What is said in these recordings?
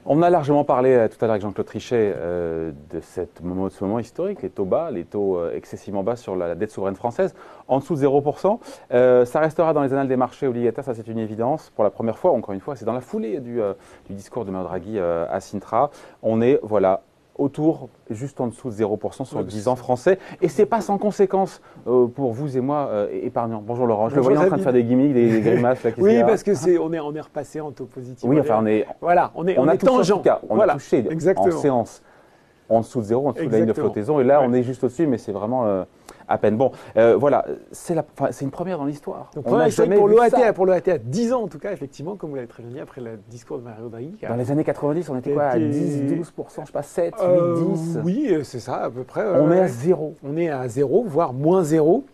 On a largement parlé tout à l'heure avec Jean-Claude Trichet de ce moment historique, les taux bas, les taux excessivement bas sur la dette souveraine française, en dessous de 0%. Ça restera dans les annales des marchés obligataires, ça c'est une évidence. Pour la première fois, encore une fois, c'est dans la foulée du discours de Mario Draghi à Sintra. On est, voilà, autour, juste en dessous de 0% sur le 10 ans français. Et ce n'est pas sans conséquence pour vous et moi, épargnants. Bonjour Laurent, je le voyais en train de faire des gimmicks, des grimaces. Là, oui, parce qu'on est repassé en taux positif. Oui, enfin on est, voilà, on a touché, en tout cas, on a touché exactement. En séance en dessous de zéro, en dessous de la ligne de flottaison. Et là, on est juste au-dessus, mais c'est vraiment à peine. Bon, voilà, c'est une première dans l'histoire. Donc, on a jamais pour l'OAT à 10 ans, en tout cas, effectivement, comme vous l'avez très bien dit, après le discours de Mario Draghi. Dans les années 90, on était quoi à 10, 12%, je sais pas, 7, 8, 10 Oui, c'est ça, à peu près. On est à zéro. On est à zéro, voire moins zéro.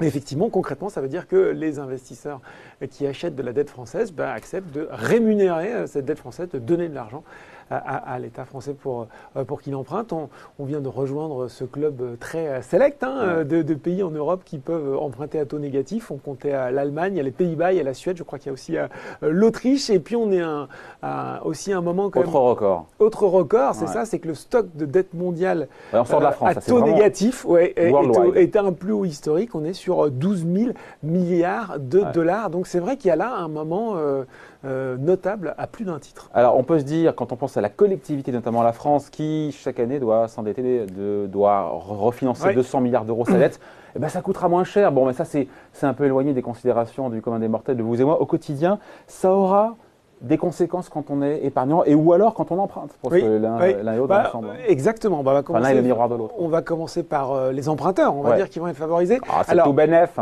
Effectivement, concrètement, ça veut dire que les investisseurs qui achètent de la dette française acceptent de rémunérer cette dette française, de donner de l'argent à l'État français pour qu'il emprunte. On vient de rejoindre ce club très select de pays en Europe qui peuvent emprunter à taux négatif. On comptait à l'Allemagne, il y a les Pays-Bas, il y a la Suède, je crois qu'il y a aussi l'Autriche. Et puis on est aussi un moment quand même… Autre record, c'est ça, c'est que le stock de dette mondiale on sort de la France, à taux négatif est un plus haut historique. On est sur 12 000 milliards de dollars. Donc c'est vrai qu'il y a là un moment notable à plus d'un titre. Alors on peut se dire, quand on pense à la collectivité, notamment la France, qui chaque année doit s'endetter, doit refinancer 200 milliards d'euros sa dette, eh ben, ça coûtera moins cher. Bon, mais ça c'est un peu éloigné des considérations du commun des mortels de vous et moi. Au quotidien, ça aura des conséquences quand on est épargnant ou alors quand on emprunte, parce que l'un et l'autre ensemble. Exactement. L'un est le miroir de l'autre. On va commencer par les emprunteurs, on va dire, qui vont être favorisés. C'est tout bénef.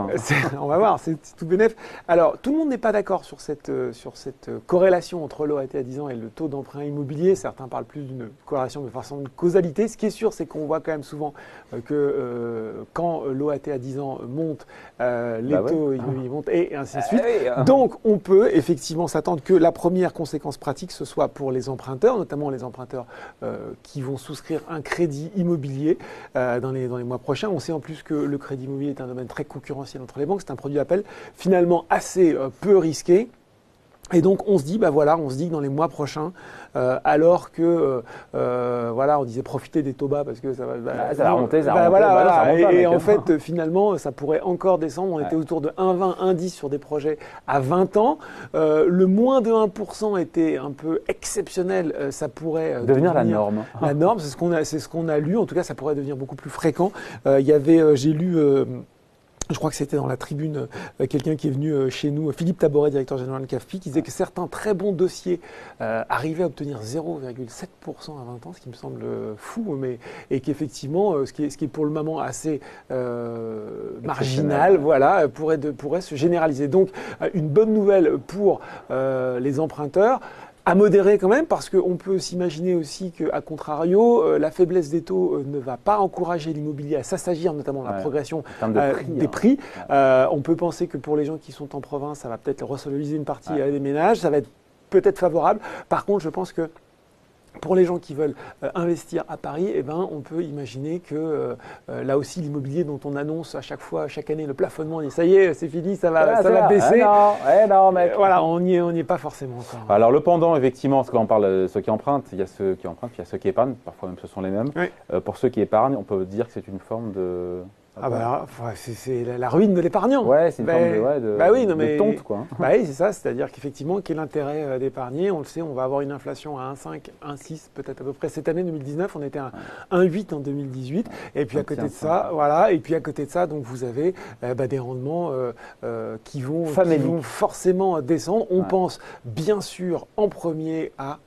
On va voir, c'est tout bénef. Alors, tout le monde n'est pas d'accord sur cette corrélation entre l'OAT à 10 ans et le taux d'emprunt immobilier. Certains parlent plus d'une corrélation de façon de causalité. Ce qui est sûr, c'est qu'on voit quand même souvent que quand l'OAT à 10 ans monte, les taux immobiliers montent et ainsi de suite. Donc, on peut effectivement s'attendre que la première conséquence pratique, ce soit pour les emprunteurs, notamment les emprunteurs qui vont souscrire un crédit immobilier dans les mois prochains. On sait en plus que le crédit immobilier est un domaine très concurrentiel entre les banques. C'est un produit d'appel finalement assez peu risqué. Et donc on se dit, que dans les mois prochains, alors que, on disait profiter des taux bas parce que ça va remonter, et en fait, finalement, ça pourrait encore descendre. On était autour de 1,20, 1,10 sur des projets à 20 ans. Le moins de 1% était un peu exceptionnel. Ça pourrait devenir la norme. La norme, c'est ce qu'on a lu. En tout cas, ça pourrait devenir beaucoup plus fréquent. J'ai lu… je crois que c'était dans la tribune, quelqu'un qui est venu chez nous, Philippe Taboret, directeur général de CAFPI, qui disait que certains très bons dossiers arrivaient à obtenir 0,7% à 20 ans, ce qui me semble fou, et qu'effectivement, ce qui est pour le moment assez marginal, pourrait se généraliser. Donc, une bonne nouvelle pour les emprunteurs. À modérer quand même, parce qu'on peut s'imaginer aussi qu'à contrario, la faiblesse des taux ne va pas encourager l'immobilier à s'assagir, notamment la progression des prix. On peut penser que pour les gens qui sont en province, ça va peut-être resolutiser une partie des ménages, ça va être peut-être favorable. Par contre, je pense que pour les gens qui veulent investir à Paris, on peut imaginer que là aussi l'immobilier dont on annonce à chaque année le plafonnement, on dit ça y est, c'est fini, ça va baisser. Non, mec. Voilà, on n'y est pas forcément encore. Alors le pendant, effectivement, parce qu'on parle de ceux qui empruntent, il y a ceux qui empruntent, il y a ceux qui épargnent, parfois même ce sont les mêmes. Pour ceux qui épargnent, on peut dire que c'est une forme de… c'est la ruine de l'épargnant. Ouais, c'est une forme de tonte, quoi. Oui, c'est ça. C'est-à-dire qu'effectivement, quel intérêt d'épargner? On le sait, on va avoir une inflation à 1,5, 1,6 peut-être à peu près. Cette année 2019, on était à 1,8 en 2018. Et puis à côté de ça, donc vous avez des rendements qui vont forcément descendre. On pense bien sûr en premier à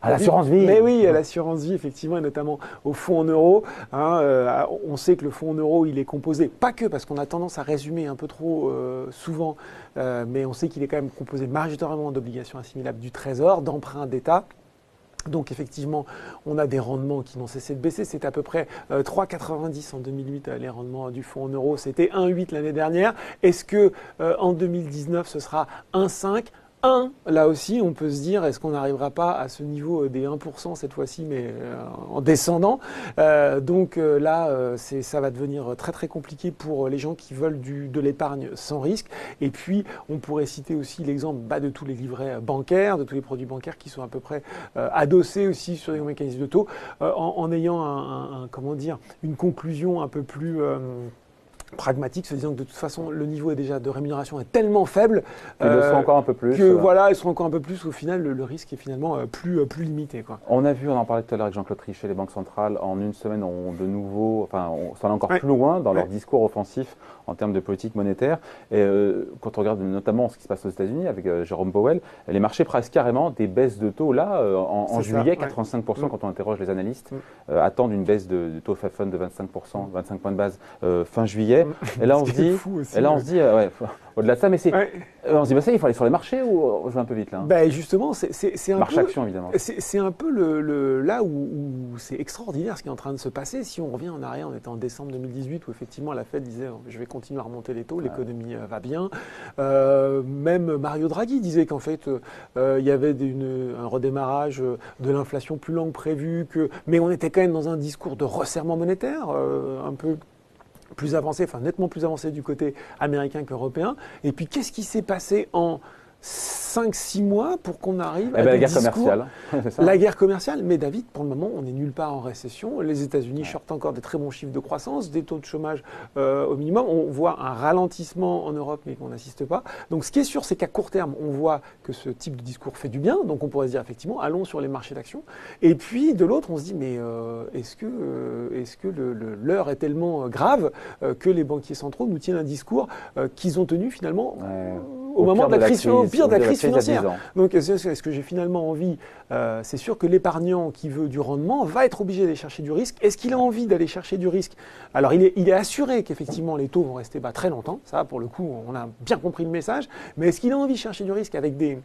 l'assurance vie. Mais oui, à l'assurance vie, effectivement, et notamment au fonds en euros. On sait que le fonds en euros, il est composé, pas que, parce qu'on a tendance à résumer un peu trop souvent, mais on sait qu'il est quand même composé majoritairement d'obligations assimilables du Trésor, d'emprunts d'État. Donc effectivement, on a des rendements qui n'ont cessé de baisser. C'était à peu près 3,90 en 2008, les rendements du fonds en euros. C'était 1,8 l'année dernière. Est-ce que en 2019, ce sera 1,5 ? Là aussi, on peut se dire, est-ce qu'on n'arrivera pas à ce niveau des 1% cette fois-ci, mais en descendant. Ça va devenir très très compliqué pour les gens qui veulent de l'épargne sans risque. Et puis, on pourrait citer aussi l'exemple de tous les livrets bancaires, de tous les produits bancaires qui sont à peu près adossés aussi sur les mécanismes de taux, en ayant une conclusion un peu plus pragmatique, se disant que de toute façon le niveau de rémunération est tellement faible qu'ils le sont encore un peu plus. Ils seront encore un peu plus. Au final, le risque est finalement plus limité, quoi. On en parlait tout à l'heure avec Jean-Claude Trichet, les banques centrales en une semaine ont de nouveau, on s'en est encore plus loin dans leur discours offensif en termes de politique monétaire. Et quand on regarde notamment ce qui se passe aux États-Unis avec Jérôme Powell, les marchés pressent carrément des baisses de taux là en juillet, 85% quand on interroge les analystes attendent une baisse de taux Fed Fund de 25%, 25 points de base fin juillet. Et là, on se dit, au-delà de ça, mais on se dit, ça, il faut aller sur les marchés ou on joue un peu vite là Justement, c'est un marche-action, évidemment. C'est un peu là où c'est extraordinaire ce qui est en train de se passer. Si on revient en arrière, on était en décembre 2018 où effectivement la Fed disait, je vais continuer à remonter les taux, l'économie va bien. Même Mario Draghi disait qu'en fait, il y avait un redémarrage de l'inflation plus lent que prévu, mais on était quand même dans un discours de resserrement monétaire, un peu plus avancé, nettement plus avancé du côté américain qu'européen. Et puis, qu'est-ce qui s'est passé en 5-6 mois pour qu'on arrive à la guerre commerciale. La guerre commerciale, mais David, pour le moment, on n'est nulle part en récession. Les États-Unis sortent encore des très bons chiffres de croissance, des taux de chômage au minimum. On voit un ralentissement en Europe, mais qu'on n'assiste pas. Donc, ce qui est sûr, c'est qu'à court terme, on voit que ce type de discours fait du bien. Donc, on pourrait se dire effectivement, allons sur les marchés d'actions. Et puis, de l'autre, on se dit, mais est-ce que l'heure est tellement grave que les banquiers centraux nous tiennent un discours qu'ils ont tenu finalement au moment de la crise, au pire de la crise financière. Donc, est-ce que j'ai finalement envie, c'est sûr que l'épargnant qui veut du rendement va être obligé d'aller chercher du risque. Est-ce qu'il a envie d'aller chercher du risque? Alors, il est assuré qu'effectivement, les taux vont rester bas très longtemps. Ça, pour le coup, on a bien compris le message. Mais est-ce qu'il a envie de chercher du risque avec des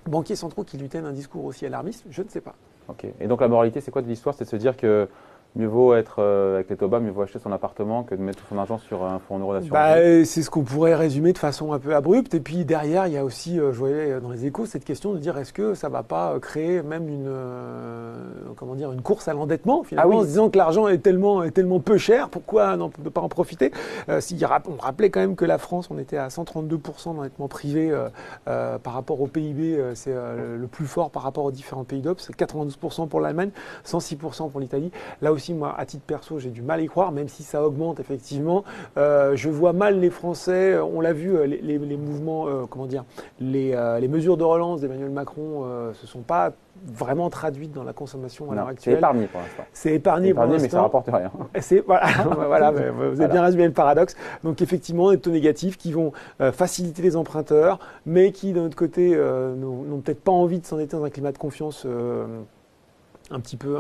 banquiers centraux qui lui tiennent un discours aussi alarmiste? Je ne sais pas. Ok. Et donc, la moralité, c'est quoi de l'histoire? C'est de se dire que mieux vaut être avec les taux bas, mieux vaut acheter son appartement que de mettre tout son argent sur un fonds en euros d'assurance. C'est ce qu'on pourrait résumer de façon un peu abrupte. Et puis derrière, il y a aussi, je voyais dans les échos, cette question de dire est-ce que ça ne va pas créer même une course à l'endettement finalement, en se disant que l'argent est tellement peu cher, pourquoi ne pas en profiter? On rappelait quand même que la France, on était à 132% d'endettement privé par rapport au PIB, c'est le plus fort par rapport aux différents pays d'Europe, c'est 92% pour l'Allemagne, 106% pour l'Italie. Là aussi, moi, à titre perso, j'ai du mal à y croire, même si ça augmente effectivement. Je vois mal les Français, on l'a vu, les mouvements, les mesures de relance d'Emmanuel Macron se sont pas vraiment traduites dans la consommation à l'heure actuelle. C'est épargné pour l'instant. C'est épargné pour l'instant. Mais ça rapporte rien. Voilà, vous avez bien résumé le paradoxe. Donc effectivement, des taux négatifs qui vont faciliter les emprunteurs, mais qui, d'un autre côté, n'ont peut-être pas envie de s'endetter dans un climat de confiance un petit peu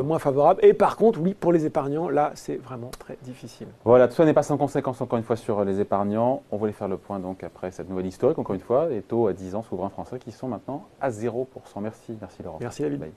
moins favorable. Et par contre, oui, pour les épargnants, là, c'est vraiment très difficile. Voilà, tout ça n'est pas sans conséquence, encore une fois, sur les épargnants. On voulait faire le point, donc, après cette nouvelle historique, encore une fois, les taux à 10 ans souverains français qui sont maintenant à 0%. Merci Laurent. Merci David. Bye.